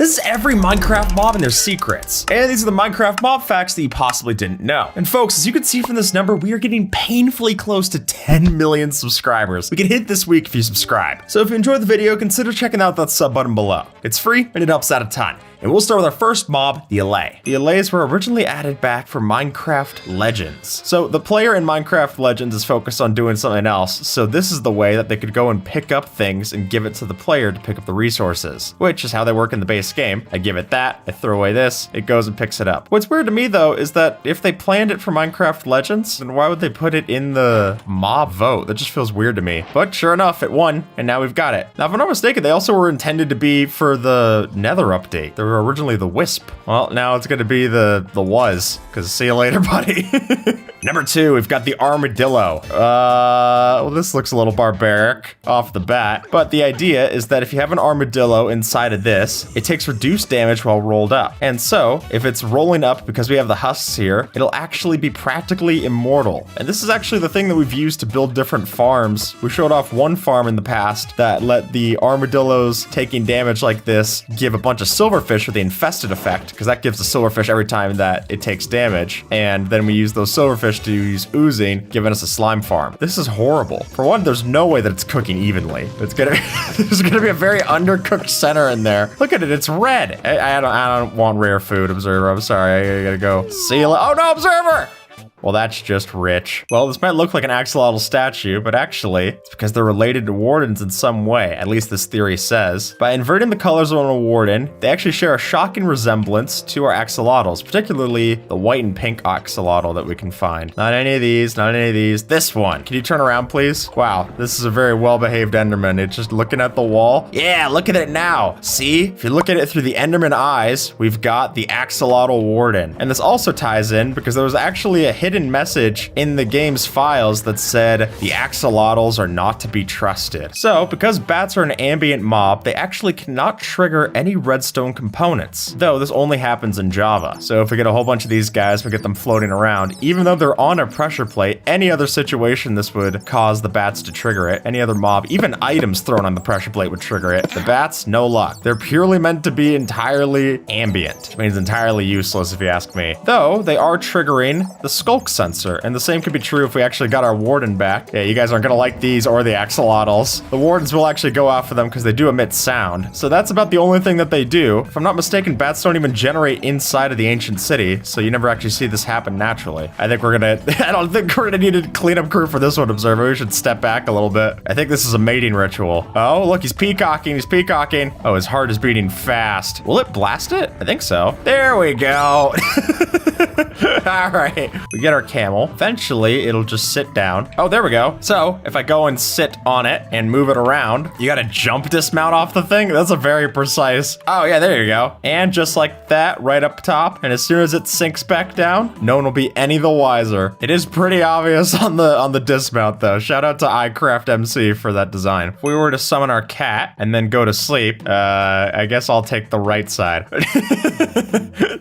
This is every Minecraft mob and their secrets. And these are the Minecraft mob facts that you possibly didn't know. And folks, as you can see from this number, we are getting painfully close to 10 million subscribers. We can hit this week if you subscribe. So if you enjoyed the video, consider checking out that sub button below. It's free and it helps out a ton. And we'll start with our first mob, the Allay. The Allays were originally added back for Minecraft Legends. So the player in Minecraft Legends is focused on doing something else, so this is the way that they could go and pick up things and give it to the player to pick up the resources, which is how they work in the base game. I give it that, I throw away this, it goes and picks it up. What's weird to me though is that if they planned it for Minecraft Legends, then why would they put it in the mob vote? That just feels weird to me. But sure enough, it won, and now we've got it. Now if I'm not mistaken, they also were intended to be for the Nether update. They were originally the Wisp. Well, now it's gonna be the Was, because see you later, buddy. Number 2, we've got the Armadillo. Well, this looks a little barbaric off the bat, but the idea is that if you have an armadillo inside of this, it takes reduced damage while rolled up. And so, if it's rolling up because we have the husks here, it'll actually be practically immortal. And this is actually the thing that we've used to build different farms. We showed off one farm in the past that let the armadillos taking damage like this give a bunch of silverfish with the infested effect, because that gives the silverfish every time that it takes damage. And then we use those silverfish to use oozing, giving us a slime farm. This is horrible. For one, there's no way that it's cooking evenly. It's gonna there's gonna be a very undercooked center in there. Look at it, it's red. I don't want rare food, Observer. I'm sorry, I gotta go. See you later. Oh no, Observer! Well, that's just rich. Well, this might look like an axolotl statue, but actually, it's because they're related to wardens in some way, at least this theory says. By inverting the colors on a warden, they actually share a shocking resemblance to our axolotls, particularly the white and pink axolotl that we can find. Not any of these, not any of these. This one. Can you turn around, please? Wow, this is a very well-behaved Enderman. It's just looking at the wall. Yeah, look at it now. See? If you look at it through the Enderman eyes, we've got the axolotl warden. And this also ties in because there was actually a hidden message in the game's files that said the axolotls are not to be trusted. So, because bats are an ambient mob, they actually cannot trigger any redstone components, though this only happens in Java. So if we get a whole bunch of these guys, we get them floating around, even though they're on a pressure plate, any other situation this would cause the bats to trigger it. Any other mob, even items thrown on the pressure plate would trigger it. The bats, no luck. They're purely meant to be entirely ambient, which means entirely useless if you ask me. Though, they are triggering the skulk sensor, and the same could be true if we actually got our warden back. Yeah, you guys aren't gonna like these or the axolotls. The wardens will actually go after them because they do emit sound. So that's about the only thing that they do. If I'm not mistaken, bats don't even generate inside of the ancient city, so you never actually see this happen naturally. I think we're gonna, I don't think we're gonna need a cleanup crew for this one, Observer. We should step back a little bit. I think this is a mating ritual. Oh, look, he's peacocking, he's peacocking. Oh, his heart is beating fast. Will it blast it? I think so. There we go. All right, we get our camel. Eventually, it'll just sit down. Oh, there we go. So if I go and sit on it and move it around, you gotta jump dismount off the thing. That's a very precise. Oh yeah, there you go. And just like that, right up top. And as soon as it sinks back down, no one will be any the wiser. It is pretty obvious on the dismount though. Shout out to iCraftMC for that design. If we were to summon our cat and then go to sleep, I guess I'll take the right side.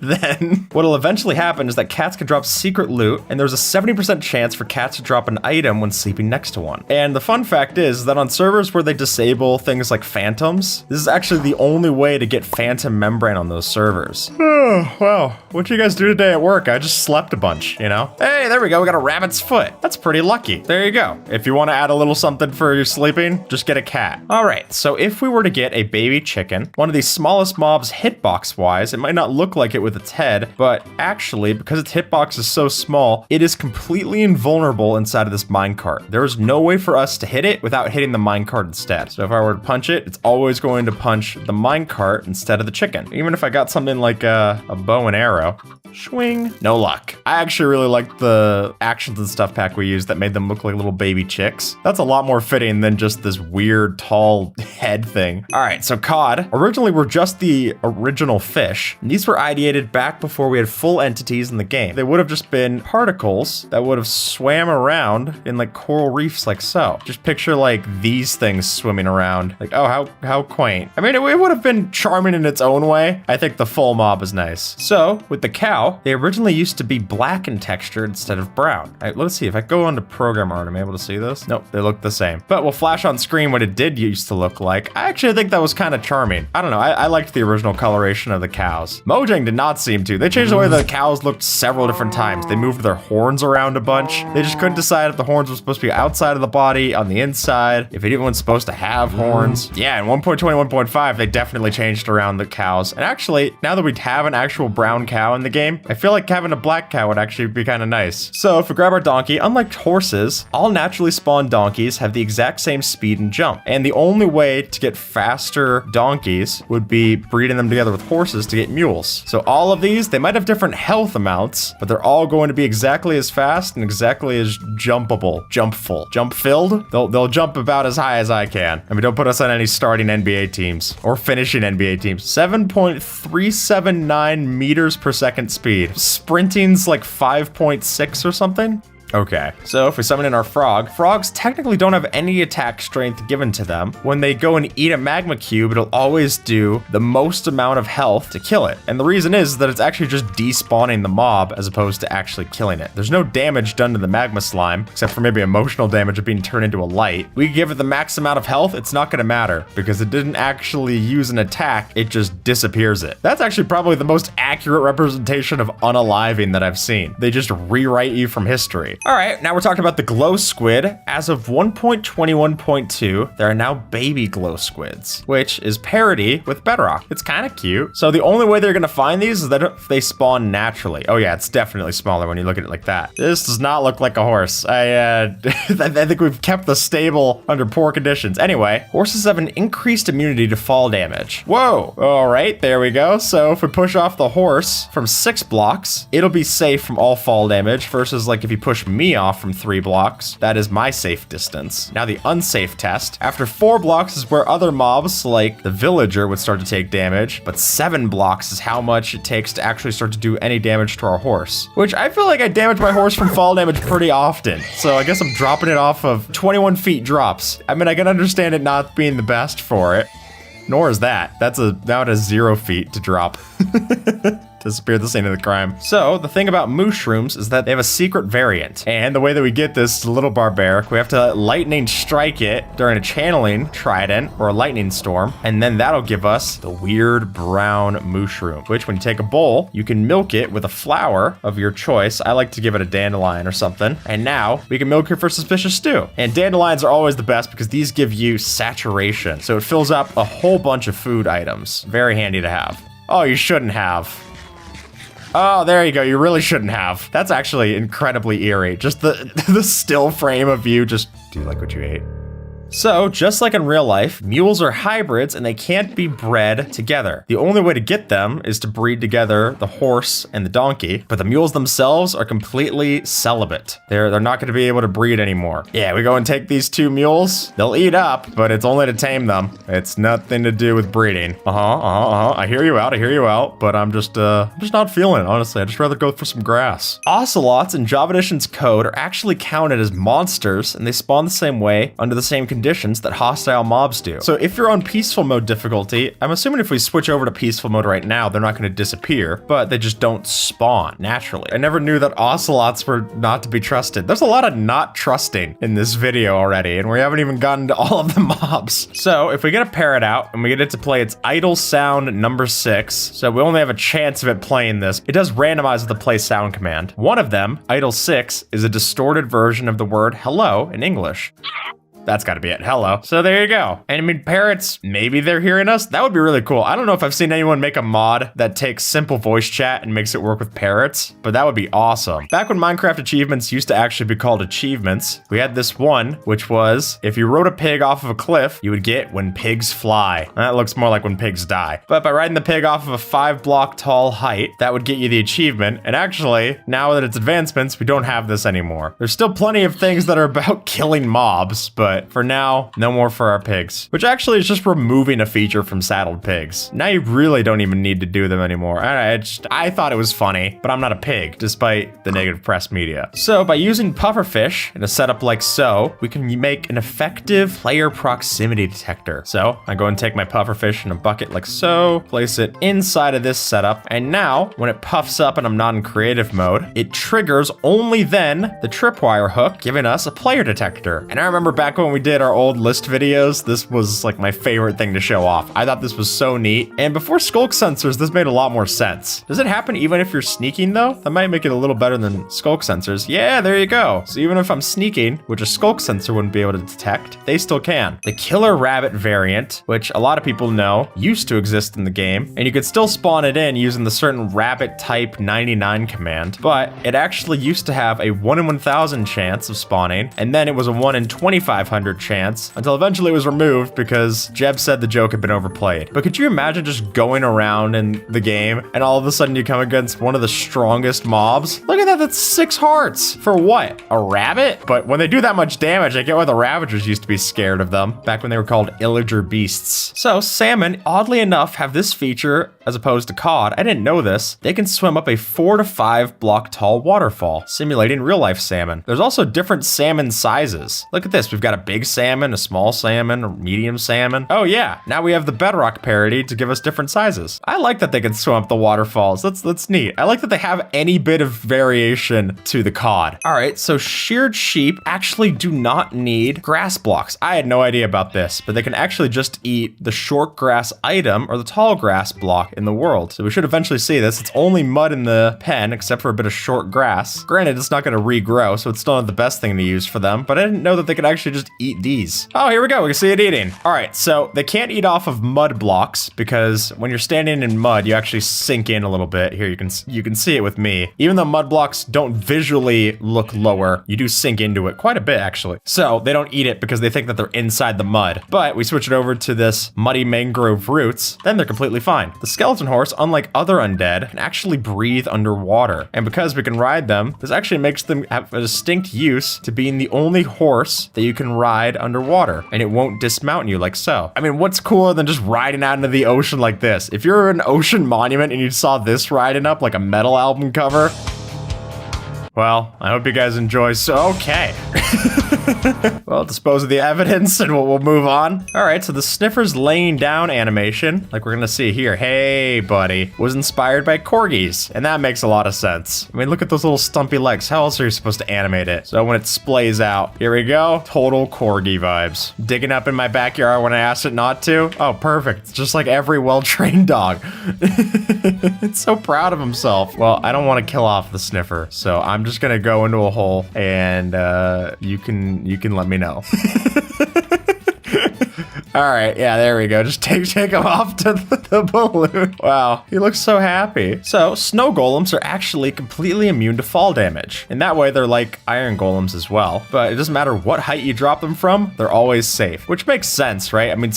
Then what'll eventually happen is that cats can drop secret loot, and there's a 70% chance for cats to drop an item when sleeping next to one. And the fun fact is that on servers where they disable things like phantoms, this is actually the only way to get phantom membrane on those servers. Oh, wow. What'd you guys do today at work? I just slept a bunch, you know? Hey, there we go. We got a rabbit's foot. That's pretty lucky. There you go. If you want to add a little something for your sleeping, just get a cat. All right, so if we were to get a baby chicken, one of these smallest mobs hitbox-wise, it might not look like it with its head, but actually, because its hitbox is so small, it is completely invulnerable inside of this minecart. There is no way for us to hit it without hitting the minecart instead. So if I were to punch it, it's always going to punch the minecart instead of the chicken. Even if I got something like a bow and arrow, swing, no luck. I actually really like the actions and stuff pack we used that made them look like little baby chicks. That's a lot more fitting than just this weird tall head thing. All right, so cod originally were just the original fish. And these were ideated back before we had full entities in the game. They would have just been particles that would have swam around in like coral reefs like so. Just picture like these things swimming around. Like, oh, how quaint. I mean, it would have been charming in its own way. I think the full mob is nice. nice. So with the cow, they originally used to be black in texture instead of brown. All right, let's see if I go onto program art, am I able to see this? Nope, they look the same. But we'll flash on screen what it did used to look like. I actually think that was kind of charming. I don't know, I liked the original coloration of the cows. Mojang did not seem to. They changed the way the cows looked several different times. They moved their horns around a bunch. They just couldn't decide if the horns were supposed to be outside of the body, on the inside, if anyone's supposed to have horns. Yeah, in 1.21.5, they definitely changed around the cows. And actually, now that we have an actual brown cow in the game, I feel like having a black cow would actually be kind of nice. So if we grab our donkey, unlike horses, all naturally spawned donkeys have the exact same speed and jump. And the only way to get faster donkeys would be breeding them together with horses to get mules. So all of these, they might have different health amounts, but they're all going to be exactly as fast and exactly as jumpable. Jump-filled? They'll jump about as high as I can. I mean, don't put us on any starting NBA teams or finishing NBA teams. 7.379 meters per second speed. Sprinting's like 5.6 or something. Okay, so if we summon in our frog, frogs technically don't have any attack strength given to them. When they go and eat a magma cube, it'll always do the most amount of health to kill it. And the reason is that it's actually just despawning the mob as opposed to actually killing it. There's no damage done to the magma slime, except for maybe emotional damage of being turned into a light. We give it the max amount of health, it's not gonna matter because it didn't actually use an attack, it just disappears it. That's actually probably the most accurate representation of unaliving that I've seen. They just rewrite you from history. All right, now we're talking about the glow squid. As of 1.21.2, there are now baby glow squids, which is parity with Bedrock. It's kind of cute. So the only way they're gonna find these is that if they spawn naturally. Oh yeah, it's definitely smaller when you look at it like that. This does not look like a horse. I think we've kept the stable under poor conditions. Anyway, horses have an increased immunity to fall damage. Whoa, all right, there we go. So if we push off the horse from 6 blocks, it'll be safe from all fall damage versus like if you push me off from 3 blocks, that is my safe distance. Now the unsafe test, after 4 blocks is where other mobs like the villager would start to take damage, but 7 blocks is how much it takes to actually start to do any damage to our horse, which I feel like I damage my horse from fall damage pretty often. So I guess I'm dropping it off of 21 feet drops. I mean, I can understand it not being the best for it, nor is that. That's now it has 0 feet to drop. Disappear the scene of the crime. So the thing about mushrooms is that they have a secret variant. And the way that we get this is a little barbaric. We have to lightning strike it during a channeling trident or a lightning storm. And then that'll give us the weird brown mushroom, which when you take a bowl, you can milk it with a flower of your choice. I like to give it a dandelion or something. And now we can milk it for suspicious stew. And dandelions are always the best because these give you saturation. So it fills up a whole bunch of food items. Very handy to have. Oh, you shouldn't have. Oh, there you go. You really shouldn't have. That's actually incredibly eerie. Just the still frame of you just, do you like what you ate? So, just like in real life, mules are hybrids and they can't be bred together. The only way to get them is to breed together the horse and the donkey, but the mules themselves are completely celibate. They're not going to be able to breed anymore. Yeah, we go and take these 2 mules. They'll eat up, but it's only to tame them. It's nothing to do with breeding. I hear you out, but I'm just not feeling it, honestly. I'd just rather go for some grass. Ocelots in Java Edition's code are actually counted as monsters, and they spawn the same way under the same conditions that hostile mobs do. So if you're on peaceful mode difficulty, I'm assuming if we switch over to peaceful mode right now, they're not going to disappear, but they just don't spawn naturally. I never knew that ocelots were not to be trusted. There's a lot of not trusting in this video already, and we haven't even gotten to all of the mobs. So if we get a parrot out and we get it to play its idle sound number 6, so we only have a chance of it playing this, it does randomize with the play sound command. One of them, idle 6, is a distorted version of the word hello in English. That's gotta be it, hello. So there you go. And I mean, parrots, maybe they're hearing us. That would be really cool. I don't know if I've seen anyone make a mod that takes simple voice chat and makes it work with parrots, but that would be awesome. Back when Minecraft achievements used to actually be called achievements, we had this one, which was, if you rode a pig off of a cliff, you would get when pigs fly. And that looks more like when pigs die. But by riding the pig off of a 5-block tall height, that would get you the achievement. And actually, now that it's advancements, we don't have this anymore. There's still plenty of things that are about killing mobs, but but for now, no more for our pigs. Which actually is just removing a feature from saddled pigs. Now you really don't even need to do them anymore. I thought it was funny, but I'm not a pig, despite the negative press media. So by using pufferfish in a setup like so, we can make an effective player proximity detector. So I go and take my pufferfish in a bucket like so, place it inside of this setup, and now when it puffs up and I'm not in creative mode, it triggers only then the tripwire hook, giving us a player detector. And I remember back when we did our old list videos, this was like my favorite thing to show off. I thought this was so neat. And before skulk sensors, this made a lot more sense. Does it happen even if you're sneaking though? That might make it a little better than skulk sensors. Yeah, there you go. So even if I'm sneaking, which a skulk sensor wouldn't be able to detect, they still can. The killer rabbit variant, which a lot of people know, used to exist in the game, and you could still spawn it in using the certain rabbit type 99 command, but it actually used to have a 1 in 1,000 chance of spawning, and then it was a 1 in 2,500 chance, until eventually it was removed because Jeb said the joke had been overplayed. But could you imagine just going around in the game, and all of a sudden you come against one of the strongest mobs? Look at that, that's 6 hearts. For what? A rabbit? But when they do that much damage, I get why the Ravagers used to be scared of them, back when they were called Illager beasts. So salmon, oddly enough, have this feature as opposed to cod. I didn't know this. They can swim up a 4 to 5 block tall waterfall, simulating real life salmon. There's also different salmon sizes. Look at this, we've got a big salmon, a small salmon, a medium salmon. Oh yeah, now we have the bedrock parity to give us different sizes. I like that they can swim up the waterfalls. That's neat. I like that they have any bit of variation to the cod. All right, so sheared sheep actually do not need grass blocks. I had no idea about this, but they can actually just eat the short grass item or the tall grass block in the world. So we should eventually see this. It's only mud in the pen, except for a bit of short grass. Granted, it's not gonna regrow, so it's still not the best thing to use for them, but I didn't know that they could actually just eat these. Oh, here we go, we can see it eating. All right, so they can't eat off of mud blocks because when you're standing in mud, you actually sink in a little bit. Here, you can see it with me. Even though mud blocks don't visually look lower, you do sink into it quite a bit, actually. So they don't eat it because they think that they're inside the mud. But we switch it over to this muddy mangrove roots, then they're completely fine. The skeleton horse, unlike other undead, can actually breathe underwater. And because we can ride them, this actually makes them have a distinct use to being the only horse that you can ride underwater, and it won't dismount you like so. I mean, what's cooler than just riding out into the ocean like this? If you're an ocean monument and you saw this riding up like a metal album cover, well, I hope you guys enjoy. So, okay. Well, dispose of the evidence and we'll move on. All right, so the sniffer's laying down animation, like we're gonna see here, hey buddy, was inspired by corgis, and that makes a lot of sense. I mean, look at those little stumpy legs. How else are you supposed to animate it? So when it splays out, here we go, total corgi vibes. Digging up in my backyard when I asked it not to. Oh, perfect. It's just like every well-trained dog. It's so proud of himself. Well, I don't want to kill off the sniffer, so I'm just gonna go into a hole and you can let me know. All right, yeah, there we go. Just take him off to the balloon. Wow, he looks so happy. So snow golems are actually completely immune to fall damage. In that way, they're like iron golems as well. But it doesn't matter what height you drop them from, they're always safe, which makes sense, right? I mean,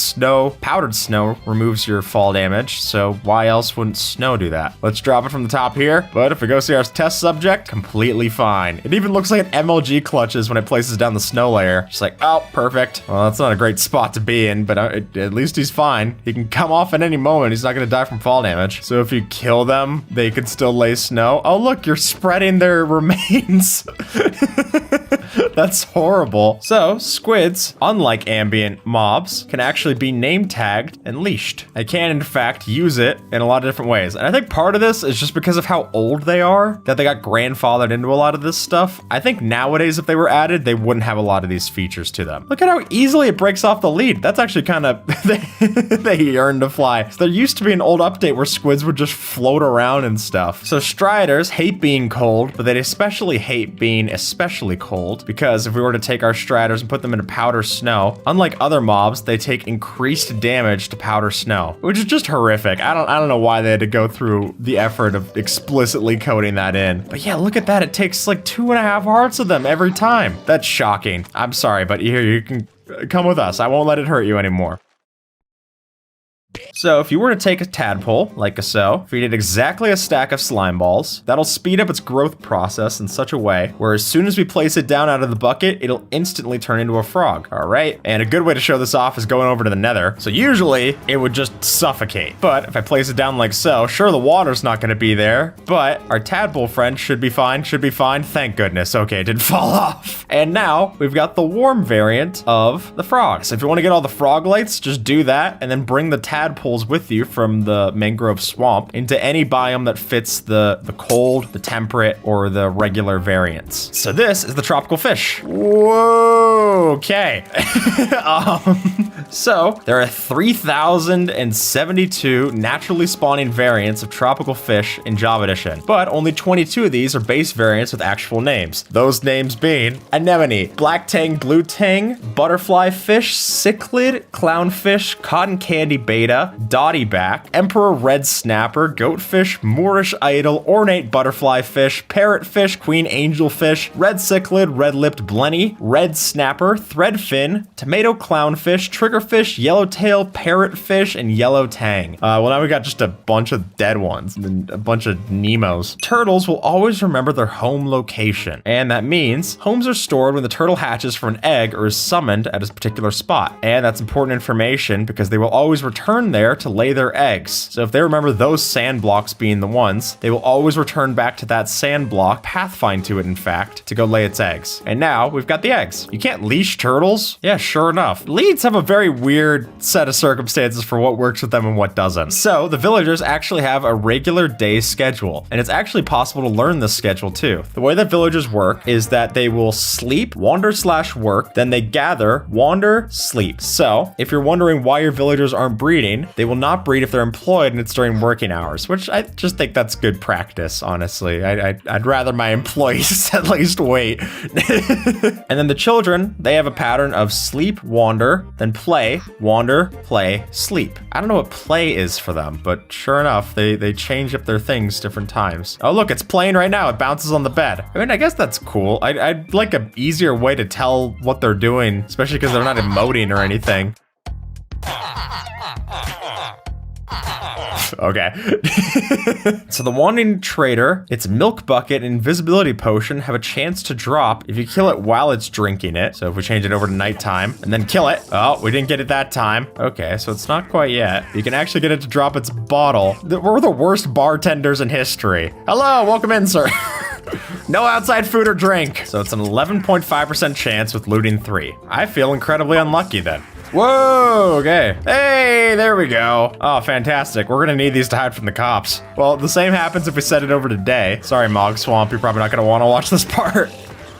powdered snow removes your fall damage, so why else wouldn't snow do that? Let's drop it from the top here. But if we go see our test subject, completely fine. It even looks like an MLG clutches when it places down the snow layer. Just like, oh, perfect. Well, that's not a great spot to be in, but at least he's fine. He can come off at any moment. He's not gonna die from fall damage. So if you kill them, they can still lay snow. Oh, look, you're spreading their remains. That's horrible. So squids, unlike ambient mobs, can actually be name tagged and leashed. I can, in fact, use it in a lot of different ways. And I think part of this is just because of how old they are, that they got grandfathered into a lot of this stuff. I think nowadays, if they were added, they wouldn't have a lot of these features to them. Look at how easily it breaks off the lead. That's actually kind of, they yearn to fly. So there used to be an old update where squids would just float around and stuff. So striders hate being cold, but they especially hate being especially cold, because if we were to take our striders and put them into powder snow, unlike other mobs, they take increased damage to powder snow, which is just horrific. I don't know why they had to go through the effort of explicitly coding that in. But yeah, look at that. It takes like 2.5 hearts of them every time. That's shocking. I'm sorry, but here, you can come with us. I won't let it hurt you anymore. So if you were to take a tadpole, like so, feed it exactly a stack of slime balls, that'll speed up its growth process in such a way where as soon as we place it down out of the bucket, it'll instantly turn into a frog. All right, and a good way to show this off is going over to the nether. So usually it would just suffocate, but if I place it down like so, sure, the water's not gonna be there, but our tadpole friend should be fine, thank goodness. Okay, it didn't fall off. And now we've got the warm variant of the frog. So if you wanna get all the frog lights, just do that and then bring the tadpoles with you from the mangrove swamp into any biome that fits the cold, the temperate, or the regular variants. So this is the tropical fish. Whoa, okay. So there are 3,072 naturally spawning variants of tropical fish in Java Edition, but only 22 of these are base variants with actual names. Those names being anemone, black tang, blue tang, butterfly fish, cichlid, clownfish, cotton candy beta, dotty back, emperor red snapper, goatfish, Moorish idol, ornate butterfly fish, parrot fish, queen angel fish, red cichlid, red-lipped blenny, red snapper, threadfin, tomato clownfish, triggerfish, yellowtail, parrotfish, and yellow tang. Well, now we got just a bunch of dead ones and a bunch of Nemos. Turtles will always remember their home location, and that means homes are stored when the turtle hatches from an egg or is summoned at a particular spot. And that's important information because they will always return there to lay their eggs. So if they remember those sand blocks being the ones, they will always return back to that sand block, pathfind to it in fact, to go lay its eggs. And now we've got the eggs. You can't leash turtles? Yeah, sure enough. Leads have a very weird set of circumstances for what works with them and what doesn't. So the villagers actually have a regular day schedule, and it's actually possible to learn this schedule too. The way that villagers work is that they will sleep, wander/work, then they gather, wander, sleep. So if you're wondering why your villagers aren't breeding, they will not breed if they're employed and it's during working hours, which I just think that's good practice, honestly. I'd rather my employees at least wait. And then the children, they have a pattern of sleep, wander, then play, wander, play, sleep. I don't know what play is for them, but sure enough, they change up their things different times. Oh, look, it's playing right now. It bounces on the bed. I mean, I guess that's cool. I'd like an easier way to tell what they're doing, especially because they're not emoting or anything. Okay. So the Wandering Trader, its milk bucket and invisibility potion have a chance to drop if you kill it while it's drinking it. So if we change it over to nighttime and then kill it. Oh, we didn't get it that time. Okay, so it's not quite yet. You can actually get it to drop its bottle. We're the worst bartenders in history. Hello, welcome in, sir. No outside food or drink. So it's an 11.5% chance with looting 3. I feel incredibly unlucky then. Whoa, okay. Hey, there we go. Oh, fantastic. We're gonna need these to hide from the cops. Well, the same happens if we set it over to day. Sorry, Mog Swamp, you're probably not gonna wanna watch this part.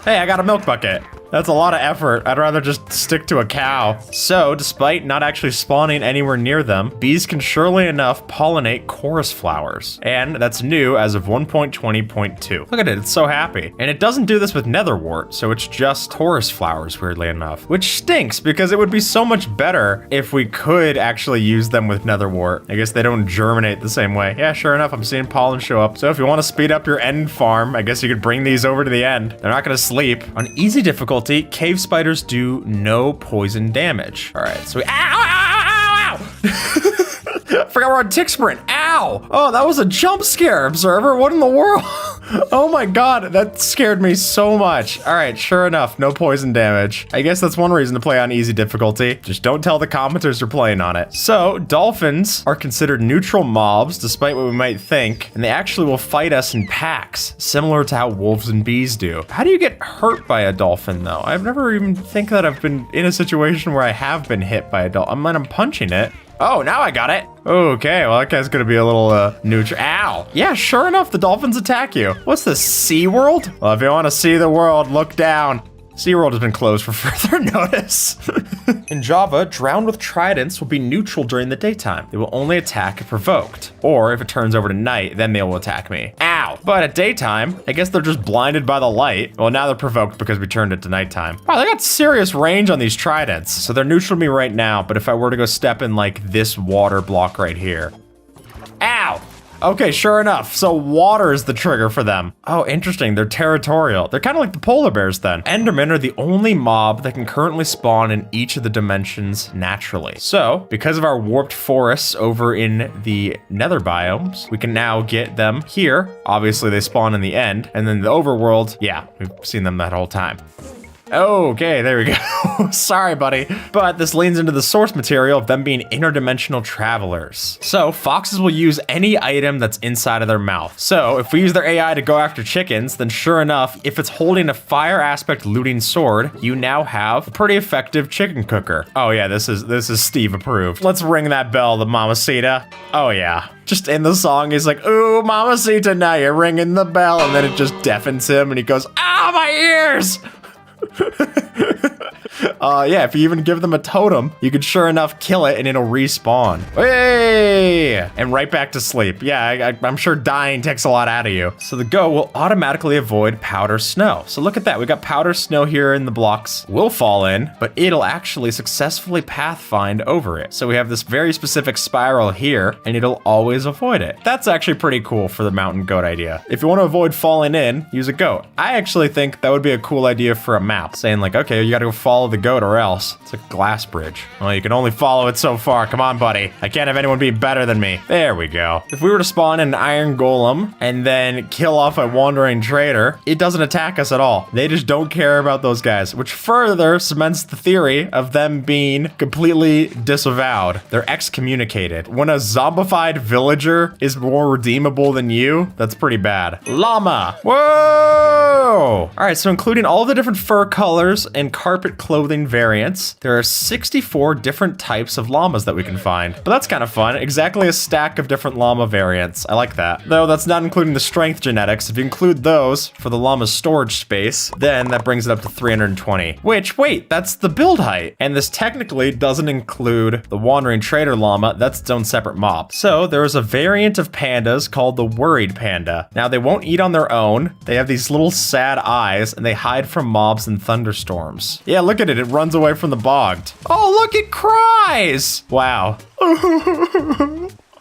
Hey, I got a milk bucket. That's a lot of effort. I'd rather just stick to a cow. So, despite not actually spawning anywhere near them, bees can surely enough pollinate chorus flowers. And that's new as of 1.20.2. Look at it, it's so happy. And it doesn't do this with netherwort, so it's just chorus flowers, weirdly enough. Which stinks, because it would be so much better if we could actually use them with netherwort. I guess they don't germinate the same way. Yeah, sure enough, I'm seeing pollen show up. So if you want to speed up your end farm, I guess you could bring these over to the end. They're not gonna sleep. On easy difficulty, cave spiders do no poison damage. All right, so ow, ow, ow, ow. Forgot we're on tick sprint. Ow! Oh, that was a jump scare, Observer. What in the world? Oh my god, that scared me so much. All right, sure enough, no poison damage. I guess that's one reason to play on easy difficulty. Just don't tell the commenters you're playing on it. So, dolphins are considered neutral mobs, despite what we might think, and they actually will fight us in packs, similar to how wolves and bees do. How do you get hurt by a dolphin, though? I've never even think that I've been in a situation where I have been hit by a dolphin. I'm punching it. Oh, now I got it. Okay, well, that guy's gonna be a little neutral. Ow! Yeah, sure enough, the dolphins attack you. What's this, SeaWorld? Well, if you want to see the world, look down. SeaWorld has been closed for further notice. In Java, Drowned with Tridents will be neutral during the daytime. They will only attack if provoked. Or if it turns over to night, then they will attack me. Ow! But at daytime, I guess they're just blinded by the light. Well, now they're provoked because we turned it to nighttime. Wow, they got serious range on these tridents. So they're neutral to me right now, but if I were to go step in like this water block right here. Ow! Okay, sure enough. So water is the trigger for them. Oh, interesting. They're territorial. They're kind of like the polar bears then. Endermen are the only mob that can currently spawn in each of the dimensions naturally. So because of our warped forests over in the nether biomes, we can now get them here. Obviously they spawn in the end, and then the overworld, yeah, we've seen them that whole time. Okay, there we go. Sorry, buddy. But this leans into the source material of them being interdimensional travelers. So foxes will use any item that's inside of their mouth. So if we use their AI to go after chickens, then sure enough, if it's holding a fire aspect looting sword, you now have a pretty effective chicken cooker. Oh yeah, this is Steve approved. Let's ring that bell, the Mamacita. Oh yeah. Just in the song, he's like, ooh, Mamacita, now you're ringing the bell. And then it just deafens him and he goes, ah, my ears. Yeah, if you even give them a totem, you could sure enough kill it and it'll respawn. Hey! And right back to sleep. Yeah, I'm sure dying takes a lot out of you. So the Goat will automatically avoid powder snow. So look at that. We got powder snow here in the blocks. We'll fall in, but it'll actually successfully pathfind over it. So we have this very specific spiral here and it'll always avoid it. That's actually pretty cool for the mountain goat idea. If you want to avoid falling in, use a goat. I actually think that would be a cool idea for a map, saying like, okay, you gotta go follow the goat or else. It's a glass bridge. Well, you can only follow it so far. Come on, buddy. I can't have anyone be better than me. There we go. If we were to spawn an iron golem and then kill off a wandering trader, it doesn't attack us at all. They just don't care about those guys, which further cements the theory of them being completely disavowed. They're excommunicated. When a zombified villager is more redeemable than you, that's pretty bad. Llama. Whoa! All right, so including all the different fur colors and carpet clothing variants, there are 64 different types of llamas that we can find. But that's kind of fun. Exactly a stack of different llama variants. I like that. Though that's not including the strength genetics. If you include those for the llama's storage space, then that brings it up to 320. Which, wait, that's the build height. And this technically doesn't include the wandering trader llama. That's its own separate mob. So there is a variant of pandas called the worried panda. Now they won't eat on their own. They have these little sad eyes and they hide from mobs and thunderstorms. Yeah, look at it. It runs away from the bogged. Oh, look, it cries. Wow.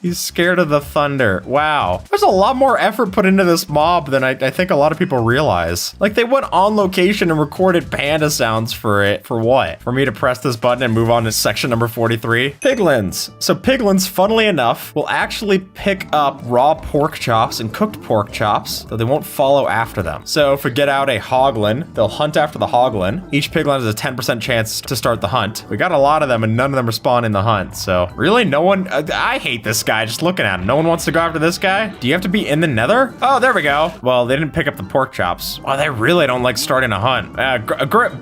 He's scared of the thunder. Wow. There's a lot more effort put into this mob than I think a lot of people realize. Like, they went on location and recorded panda sounds for it. For what? For me to press this button and move on to section number 43? Piglins. So piglins, funnily enough, will actually pick up raw pork chops and cooked pork chops, though they won't follow after them. So if we get out a hoglin, they'll hunt after the hoglin. Each piglin has a 10% chance to start the hunt. We got a lot of them and none of them respond in the hunt. So really, no one, I hate this guy just looking at him. No one wants to go after this guy? Do you have to be in the nether? Oh, there we go. Well, they didn't pick up the pork chops. Oh, they really don't like starting a hunt.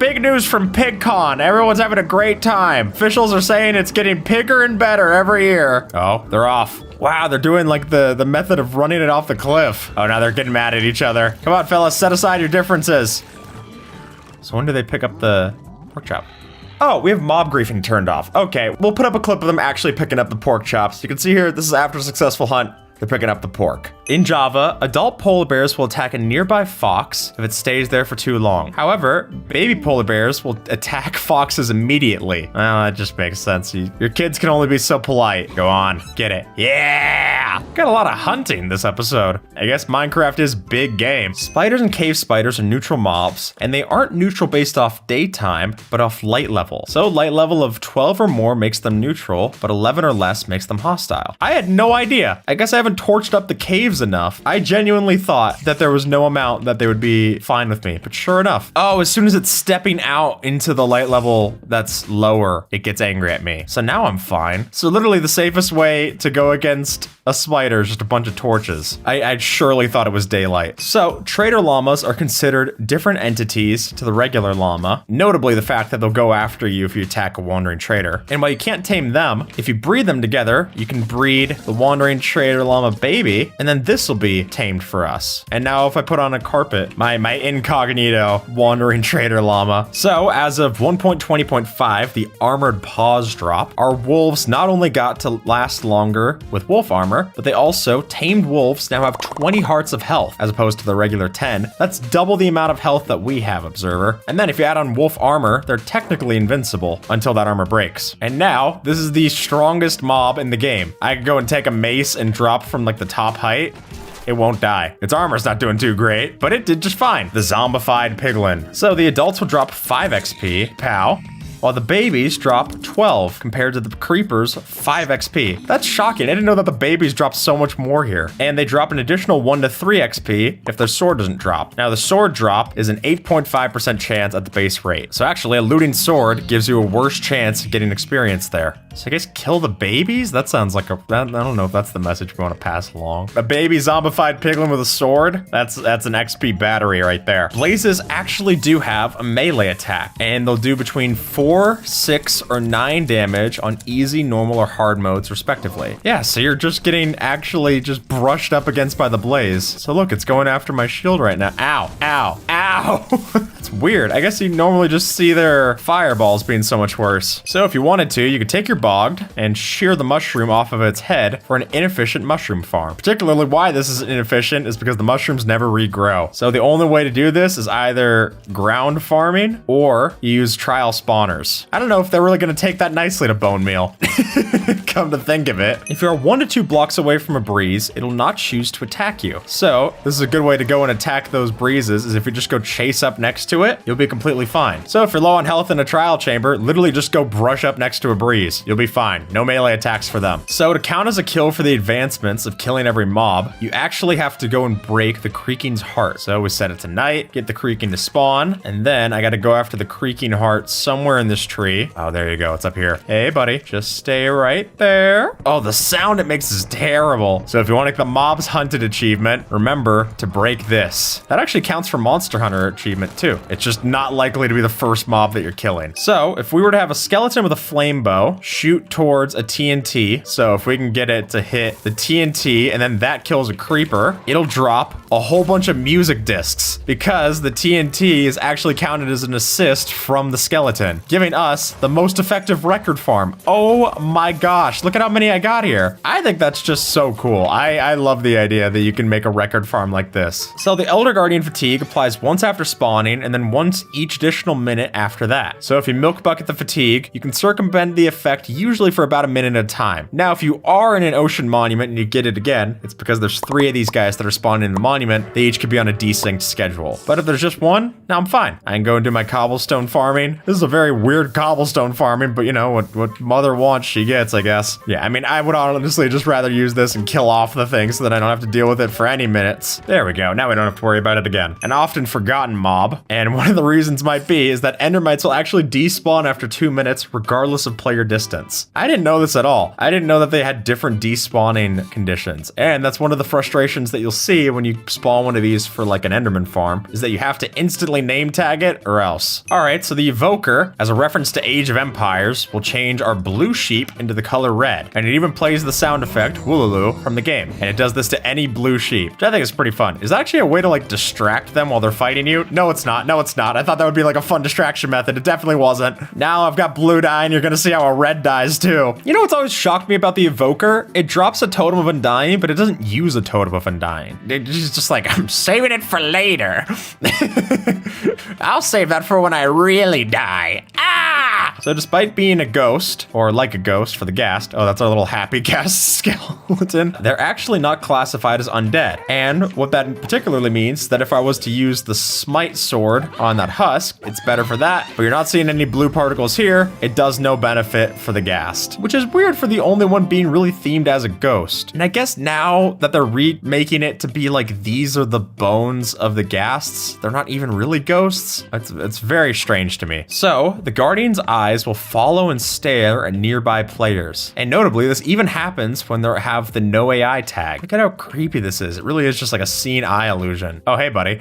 Big news from PigCon. Everyone's having a great time. Officials are saying it's getting bigger and better every year. Oh, they're off. Wow, they're doing like the method of running it off the cliff. Oh, now they're getting mad at each other. Come on, fellas, set aside your differences. So when do they pick up the pork chop? Oh, we have mob griefing turned off. Okay, we'll put up a clip of them actually picking up the pork chops. You can see here, this is after a successful hunt. They're picking up the pork. In Java, adult polar bears will attack a nearby fox if it stays there for too long. However, baby polar bears will attack foxes immediately. Well, that just makes sense. Your kids can only be so polite. Go on, get it. Yeah! Got a lot of hunting this episode. I guess Minecraft is big game. Spiders and cave spiders are neutral mobs, and they aren't neutral based off daytime, but off light level. So light level of 12 or more makes them neutral, but 11 or less makes them hostile. I had no idea. I guess I haven't torched up the caves enough. I genuinely thought that there was no amount that they would be fine with me, but sure enough. Oh, as soon as it's stepping out into the light level that's lower, it gets angry at me. So now I'm fine. So literally the safest way to go against a spider is just a bunch of torches. I surely thought it was daylight. So trader llamas are considered different entities to the regular llama, notably the fact that they'll go after you if you attack a wandering trader. And while you can't tame them, if you breed them together, you can breed the wandering trader llama baby, and then this will be tamed for us. And now if I put on a carpet, my incognito wandering trader llama. So as of 1.20.5, the armored paws drop, our wolves not only got to last longer with wolf armor, but they also, tamed wolves now have 20 hearts of health as opposed to the regular 10. That's double the amount of health that we have, observer. And then if you add on wolf armor, they're technically invincible until that armor breaks. And now this is the strongest mob in the game. I could go and take a mace and drop off from like the top height, it won't die. Its armor's not doing too great, but it did just fine. The zombified piglin. So the adults will drop 5 XP, pow, while the babies drop 12 compared to the creepers 5 XP. That's shocking. I didn't know that the babies drop so much more here. And they drop an additional 1 to 3 XP if their sword doesn't drop. Now the sword drop is an 8.5% chance at the base rate. So actually a looting sword gives you a worse chance of getting experience there. So I guess kill the babies? That sounds like I don't know if that's the message we want to pass along. A baby zombified piglin with a sword? That's an XP battery right there. Blazes actually do have a melee attack, and they'll do between 4, 6, or 9 damage on easy, normal, or hard modes, respectively. Yeah, so you're just getting actually just brushed up against by the blaze. So look, it's going after my shield right now. Ow, ow, ow. It's weird. I guess you normally just see their fireballs being so much worse. So if you wanted to, you could take your bogged and shear the mushroom off of its head for an inefficient mushroom farm. Particularly why this is inefficient is because the mushrooms never regrow. So the only way to do this is either ground farming or use trial spawners. I don't know if they're really going to take that nicely to bone meal. Come to think of it. If you're 1 to 2 blocks away from a breeze, it'll not choose to attack you. So this is a good way to go and attack those breezes, is if you just go chase up next to it, you'll be completely fine. So if you're low on health in a trial chamber, literally just go brush up next to a breeze. You'll be fine. No melee attacks for them. So to count as a kill for the advancements of killing every mob, you actually have to go and break the Creaking's heart. So we set it to night, get the Creaking to spawn, and then I got to go after the Creaking heart somewhere in this tree. Oh, there you go. It's up here. Hey, buddy, just stay right there. Oh, the sound it makes is terrible. So if you want to get the mobs hunted achievement, remember to break this. That actually counts for Monster Hunter achievement too. It's just not likely to be the first mob that you're killing. So if we were to have a skeleton with a flame bow shoot towards a TNT, so if we can get it to hit the TNT and then that kills a creeper, it'll drop a whole bunch of music discs because the TNT is actually counted as an assist from the skeleton, giving us the most effective record farm. Oh my gosh, look at how many I got here. I think that's just so cool. I love the idea that you can make a record farm like this. So the Elder Guardian fatigue applies once after spawning and then once each additional minute after that. So if you milk bucket the fatigue, you can circumvent the effect usually for about a minute at a time. Now, if you are in an ocean monument and you get it again, it's because there's 3 of these guys that are spawning in the monument. They each could be on a desynced schedule. But if there's just one, now I'm fine. I can go and do my cobblestone farming. This is a very weird cobblestone farming, but you know, what mother wants, she gets, I guess. Yeah, I mean, I would honestly just rather use this and kill off the thing so that I don't have to deal with it for any minutes. There we go. Now we don't have to worry about it again. An often forgotten mob, and one of the reasons might be is that endermites will actually despawn after 2 minutes regardless of player distance. I didn't know this at all. I didn't know that they had different despawning conditions, and that's one of the frustrations that you'll see when you spawn one of these for like an enderman farm, is that you have to instantly name tag it or else. All right, so the evoker, as a reference to Age of Empires, will change our blue sheep into the color red, and it even plays the sound effect Wooloo from the game, and it does this to any blue sheep, which I think is pretty fun. Is that actually a way to like distract them while they're fighting you? No, it's not. No, it's not. I thought that would be like a fun distraction method. It definitely wasn't. Now I've got blue dye, and you're gonna see how a red dies too. You know what's always shocked me about the evoker? It drops a totem of undying, but it doesn't use a totem of undying. It's just like, I'm saving it for later. I'll save that for when I really die. Ah! So despite being a ghost, or like a ghost for the ghast, oh, that's our little happy ghast skeleton, they're actually not classified as undead. And what that particularly means is that if I was to use the smite sword on that husk, it's better for that, but you're not seeing any blue particles here. It does no benefit for the ghast, which is weird for the only one being really themed as a ghost. And I guess now that they're remaking it to be like these are the bones of the ghasts, they're not even really ghosts. It's very strange to me. So the Guardian's eyes will follow and stare at nearby players. And notably, this even happens when they have the no AI tag. Look at how creepy this is. It really is just like a seen eye illusion. Oh, hey, buddy.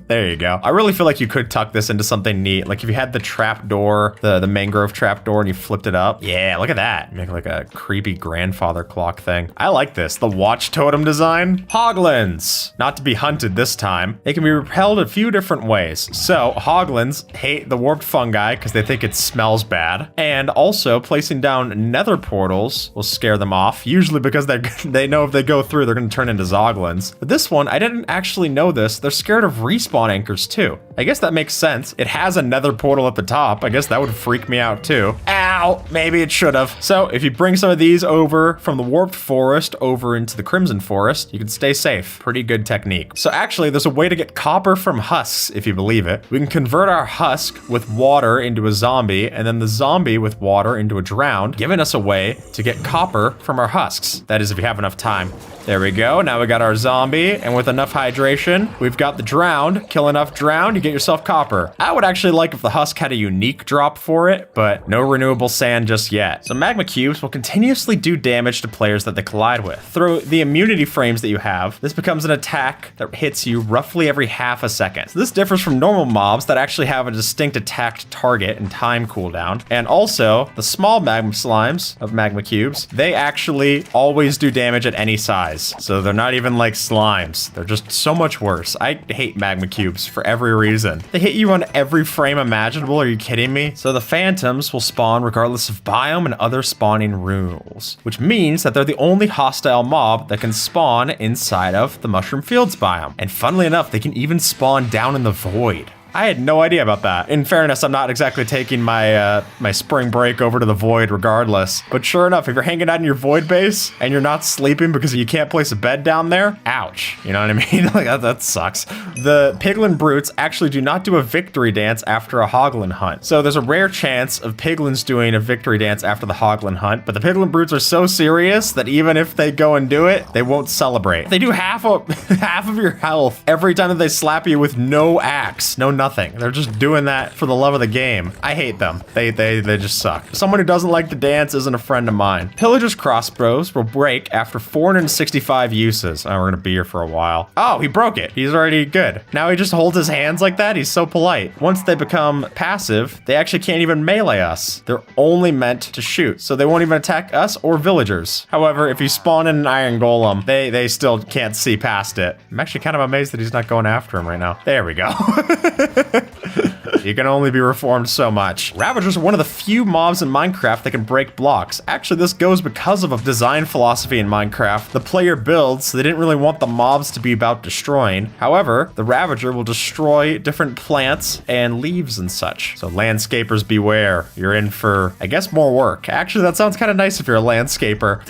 There you go. I really feel like you could tuck this into something neat. Like if you had the trap door, the mangrove trap door, and you flipped it up. Yeah, look at that. Make like a creepy grandfather clock thing. I like this. The watch totem design. Hoglins. Not to be hunted this time. They can be repelled a few different ways. So hoglins hate the warped fungi because they think it smells bad. And also placing down nether portals will scare them off, usually because they know if they go through, they're going to turn into zoglins. But this one, I didn't actually know this, they're scared of respawn anchors too. I guess that makes sense. It has a nether portal at the top. I guess that would freak me out too. Ow, maybe it should have. So if you bring some of these over from the warped forest over into the crimson forest, you can stay safe. Pretty good technique. So actually there's a way to get copper from husks, if you believe it. We can convert our husk with water into a zombie, and then the zombie with water into a drowned, giving us a way to get copper from our husks. That is if you have enough time. There we go. Now we got our zombie, and with enough hydration, we've got the drowned. Kill enough drowned, you get yourself copper. I would actually like if the husk had a unique drop for it, but no renewable sand just yet. So magma cubes will continuously do damage to players that they collide with. Through the immunity frames that you have, this becomes an attack that hits you roughly every half a second. So this differs from normal mobs that actually have a distinct attacked target and time cooldown. And also, the small magma slimes of magma cubes, they actually always do damage at any size. So they're not even like slimes. They're just so much worse. I hate magma cubes for every reason. They hit you on every frame imaginable. Are you kidding me? So the phantoms will spawn regardless of biome and other spawning rules, which means that they're the only hostile mob that can spawn inside of the mushroom fields biome. And funnily enough, they can even spawn down in the void. I had no idea about that. In fairness, I'm not exactly taking my my spring break over to the void regardless. But sure enough, if you're hanging out in your void base and you're not sleeping because you can't place a bed down there, ouch. You know what I mean? Like that sucks. The piglin brutes actually do not do a victory dance after a hoglin hunt. So there's a rare chance of piglins doing a victory dance after the hoglin hunt, but the piglin brutes are so serious that even if they go and do it, they won't celebrate. They do half of your health every time that they slap you with no axe, no nothing. They're just doing that for the love of the game. I hate them. They just suck. Someone who doesn't like to dance isn't a friend of mine. Pillager's crossbows will break after 465 uses. Oh, we're gonna be here for a while. Oh, he broke it. He's already good. Now he just holds his hands like that. He's so polite. Once they become passive, they actually can't even melee us. They're only meant to shoot, so they won't even attack us or villagers. However, if you spawn in an iron golem, they still can't see past it. I'm actually kind of amazed that he's not going after him right now. There we go. You can only be reformed so much. Ravagers are one of the few mobs in Minecraft that can break blocks. Actually, this goes because of a design philosophy in Minecraft. The player builds, so they didn't really want the mobs to be about destroying. However, the Ravager will destroy different plants and leaves and such. So landscapers beware. You're in for, I guess, more work. Actually, that sounds kind of nice if you're a landscaper.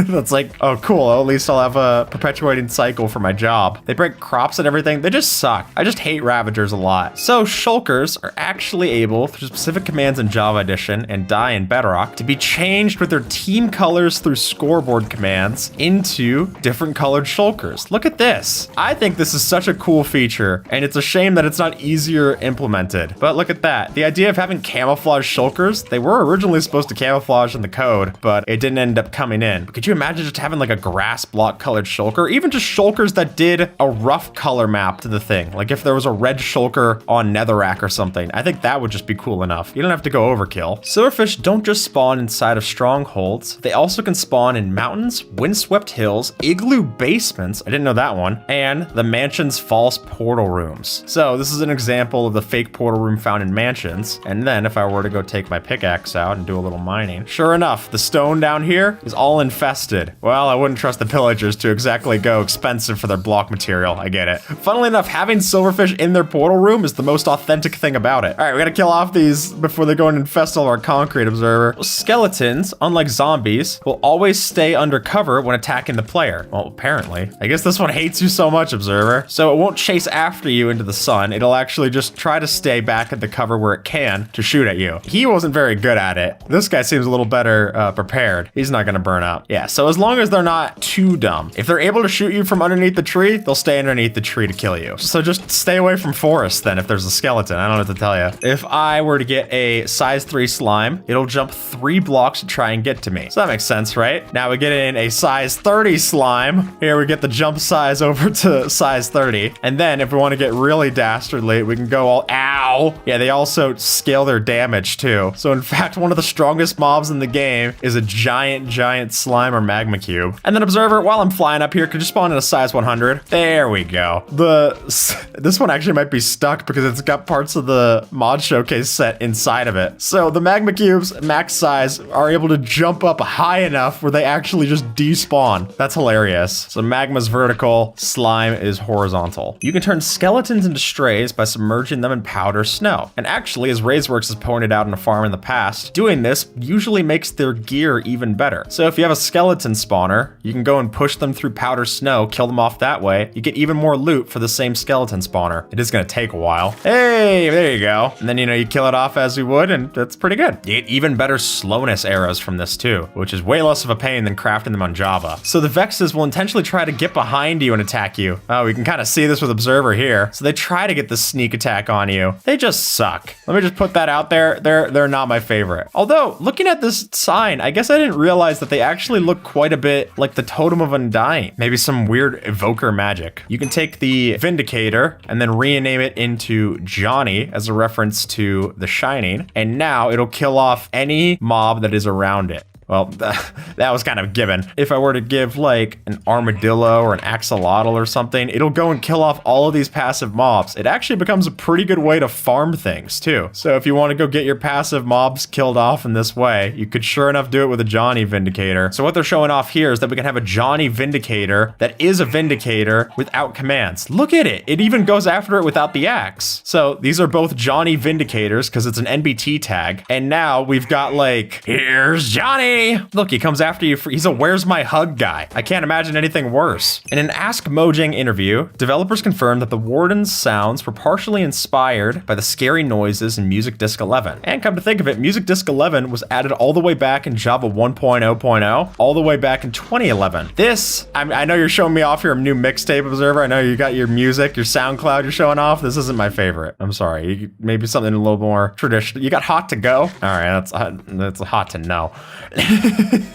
That's like, oh cool, at least I'll have a perpetuating cycle for my job. They break crops and everything. They just suck. I just hate Ravagers a lot. So shulkers are actually able, through specific commands in Java Edition and Dye in Bedrock, to be changed with their team colors through scoreboard commands into different colored shulkers. Look at this. I think this is such a cool feature, and it's a shame that it's not easier implemented. But look at that. The idea of having camouflage shulkers, they were originally supposed to camouflage in the code, but it didn't end up coming in. But could you imagine just having like a grass block colored shulker? Even just shulkers that did a rough color map to the thing. Like if there was a red shulker on Netherrack or something, I think that would just be cool enough. You don't have to go overkill. Silverfish don't just spawn inside of strongholds. They also can spawn in mountains, windswept hills, igloo basements, I didn't know that one, and the mansion's false portal rooms. So this is an example of the fake portal room found in mansions. And then if I were to go take my pickaxe out and do a little mining, sure enough, the stone down here is all infested. Well, I wouldn't trust the pillagers to exactly go expensive for their block material. I get it. Funnily enough, having silverfish in their portal room is the most authentic thing about it. All right, we gotta kill off these before they go and infest all our concrete, observer. Skeletons, unlike zombies, will always stay undercover when attacking the player. Well, apparently. I guess this one hates you so much, observer. So it won't chase after you into the sun. It'll actually just try to stay back at the cover where it can to shoot at you. He wasn't very good at it. This guy seems a little better prepared. He's not gonna burn up. Yeah, so as long as they're not too dumb. If they're able to shoot you from underneath the tree, they'll stay underneath the tree to kill you. So just stay away from forests then if there's a skeleton. I don't know what to tell you. If I were to get a size 3 slime, it'll jump 3 blocks to try and get to me. So that makes sense, right? Now we get in a size 30 slime. Here we get the jump size over to size 30. And then if we want to get really dastardly, we can go all, ow. Yeah, they also scale their damage too. So in fact, one of the strongest mobs in the game is a giant slime or magma cube. And then observer, while I'm flying up here, could you spawn in a size 100? There we go. This one actually might be stuck because it's got parts of the mod showcase set inside of it. So the magma cubes, max size, are able to jump up high enough where they actually just despawn. That's hilarious. So magma's vertical, slime is horizontal. You can turn skeletons into strays by submerging them in powder snow. And actually, as Razeworks has pointed out in a farm in the past, doing this usually makes their gear even better. So if you have a skeleton spawner, you can go and push them through powder snow, kill them off that way. You get even more loot for the same skeleton spawner. It is gonna take a while. Hey, there you go. And then, you kill it off as you would, and that's pretty good. You get even better slowness arrows from this too, which is way less of a pain than crafting them on Java. So the Vexes will intentionally try to get behind you and attack you. Oh, we can kind of see this with Observer here. So they try to get the sneak attack on you. They just suck. Let me just put that out there. They're not my favorite. Although, looking at this sign, I guess I didn't realize that they actually look quite a bit like the Totem of Undying. Maybe some weird evoker magic. You can take the Vindicator and then rename it into Johnny as a reference to The Shining. And now it'll kill off any mob that is around it. Well, that was kind of given. If I were to give like an armadillo or an axolotl or something, it'll go and kill off all of these passive mobs. It actually becomes a pretty good way to farm things too. So if you want to go get your passive mobs killed off in this way, you could sure enough do it with a Johnny Vindicator. So what they're showing off here is that we can have a Johnny Vindicator that is a Vindicator without commands. Look at it. It even goes after it without the axe. So these are both Johnny Vindicators because it's an NBT tag. And now we've got like, here's Johnny. Look, he comes after you. He's a where's my hug guy. I can't imagine anything worse. In an Ask Mojang interview, developers confirmed that the Warden's sounds were partially inspired by the scary noises in Music Disc 11. And come to think of it, Music Disc 11 was added all the way back in Java 1.0.0, all the way back in 2011. This, I know you're showing me off your new mixtape Observer. I know you got your music, your SoundCloud you're showing off. This isn't my favorite. I'm sorry. Maybe something a little more traditional. You got Hot to Go? All right, that's hot to know.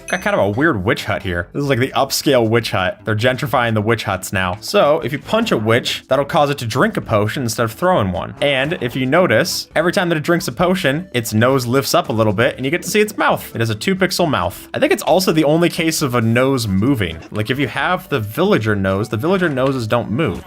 Got kind of a weird witch hut here. This is like the upscale witch hut. They're gentrifying the witch huts now. So if you punch a witch, that'll cause it to drink a potion instead of throwing one. And if you notice, every time that it drinks a potion, its nose lifts up a little bit and you get to see its mouth. It has a 2-pixel mouth. I think it's also the only case of a nose moving. Like if you have the villager nose, the villager noses don't move.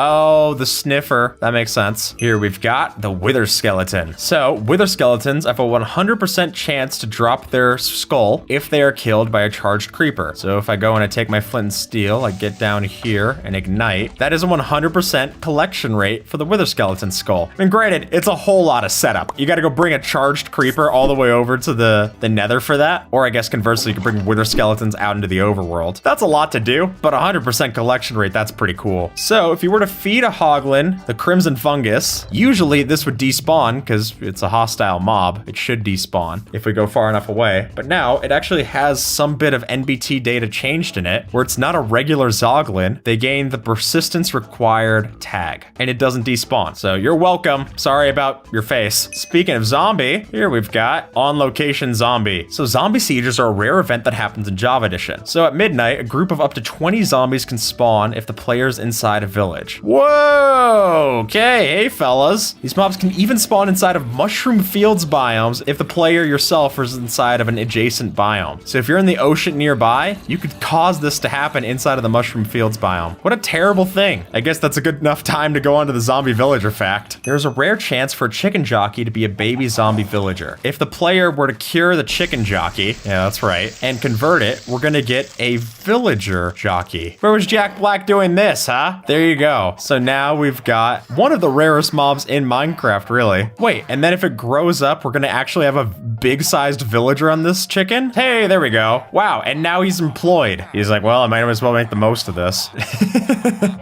Oh, the sniffer. That makes sense. Here we've got the Wither Skeleton. So Wither Skeletons have a 100% chance to drop their skull if they are killed by a charged creeper. So if I go and I take my flint and steel, I get down here and ignite, that is a 100% collection rate for the Wither Skeleton skull. And granted, it's a whole lot of setup. You got to go bring a charged creeper all the way over to the nether for that. Or I guess conversely, you could bring Wither Skeletons out into the overworld. That's a lot to do, but 100% collection rate, that's pretty cool. So if you were to feed a Hoglin the Crimson Fungus, usually this would despawn because it's a hostile mob. It should despawn if we go far enough away. But now it actually has some bit of NBT data changed in it where it's not a regular Zoglin. They gain the persistence required tag and it doesn't despawn. So you're welcome. Sorry about your face. Speaking of zombie, here we've got on location zombie. So zombie sieges are a rare event that happens in Java Edition. So at midnight, a group of up to 20 zombies can spawn if the player's inside a village. Whoa, okay, hey fellas. These mobs can even spawn inside of mushroom fields biomes if the player yourself is inside of an adjacent biome. So if you're in the ocean nearby, you could cause this to happen inside of the mushroom fields biome. What a terrible thing. I guess that's a good enough time to go on to the zombie villager fact. There's a rare chance for a chicken jockey to be a baby zombie villager. If the player were to cure the chicken jockey, yeah, that's right, and convert it, we're gonna get a villager jockey. Where was Jack Black doing this, huh? There you go. So now we've got one of the rarest mobs in Minecraft, really. Wait, and then if it grows up, we're gonna actually have a big-sized villager on this chicken? Hey, there we go. Wow, and now he's employed. He's like, well, I might as well make the most of this.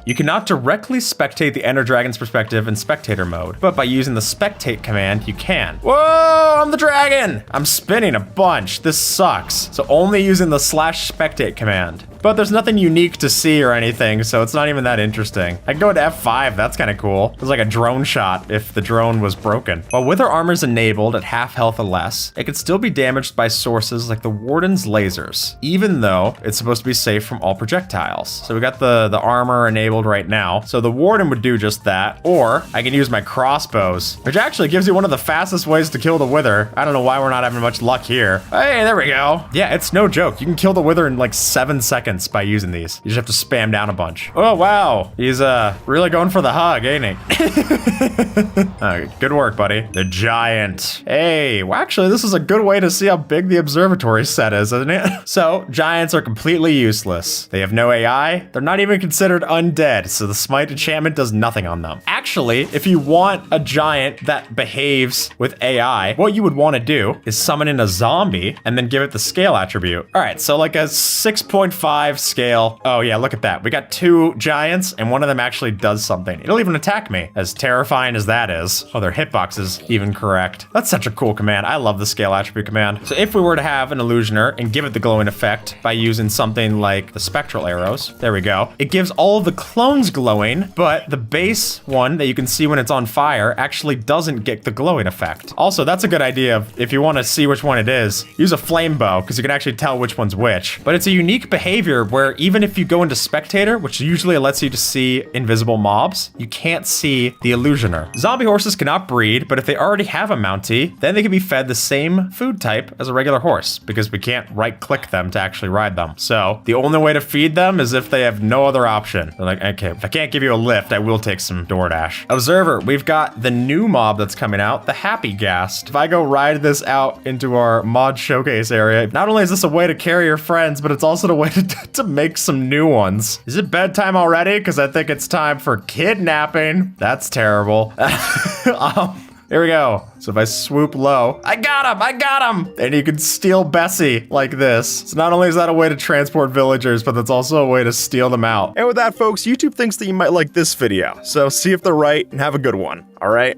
You cannot directly spectate the Ender Dragon's perspective in spectator mode, but by using the spectate command, you can. Whoa, I'm the dragon! I'm spinning a bunch. This sucks. So only using the /spectate command. But there's nothing unique to see or anything, so it's not even that interesting. I can go to F5, that's kind of cool. It's like a drone shot if the drone was broken. While Wither Armor is enabled at half health or less, it can still be damaged by sources like the Warden's lasers, even though it's supposed to be safe from all projectiles. So we got the armor enabled right now. So the Warden would do just that, or I can use my crossbows, which actually gives you one of the fastest ways to kill the Wither. I don't know why we're not having much luck here. Hey, there we go. Yeah, it's no joke. You can kill the Wither in like 7 seconds seconds by using these. You just have to spam down a bunch. Oh, wow. He's really going for the hug, ain't he? Good work, buddy. The giant. Hey, well, actually, this is a good way to see how big the observatory set is, isn't it? So, giants are completely useless. They have no AI. They're not even considered undead, so the smite enchantment does nothing on them. Actually, if you want a giant that behaves with AI, what you would want to do is summon in a zombie and then give it the scale attribute. All right, so like a 6.5 scale. Oh yeah, look at that. We got 2 giants and one of them actually does something. It'll even attack me, as terrifying as that is. Oh, their hitbox is even correct. That's such a cool command. I love the scale attribute command. So if we were to have an illusioner and give it the glowing effect by using something like the spectral arrows, there we go. It gives all of the clones glowing, but the base one that you can see when it's on fire actually doesn't get the glowing effect. Also, that's a good idea if you want to see which one it is. Use a flame bow because you can actually tell which one's which. But it's a unique behavior where even if you go into spectator, which usually lets you just see invisible mobs, you can't see the illusioner. Zombie horses cannot breed, but if they already have a Mountie, then they can be fed the same food type as a regular horse because we can't right click them to actually ride them. So the only way to feed them is if they have no other option. They're like, okay, if I can't give you a lift, I will take some DoorDash. Observer, we've got the new mob that's coming out, the Happy Ghast. If I go ride this out into our mod showcase area, not only is this a way to carry your friends, but it's also a way to make some new ones. Is it bedtime already? Because I think it's time for kidnapping. That's terrible. Here we go. So if I swoop low, I got him! And you can steal Bessie like this. So not only is that a way to transport villagers, but that's also a way to steal them out. And with that, folks, YouTube thinks that you might like this video. So see if they're right and have a good one, all right?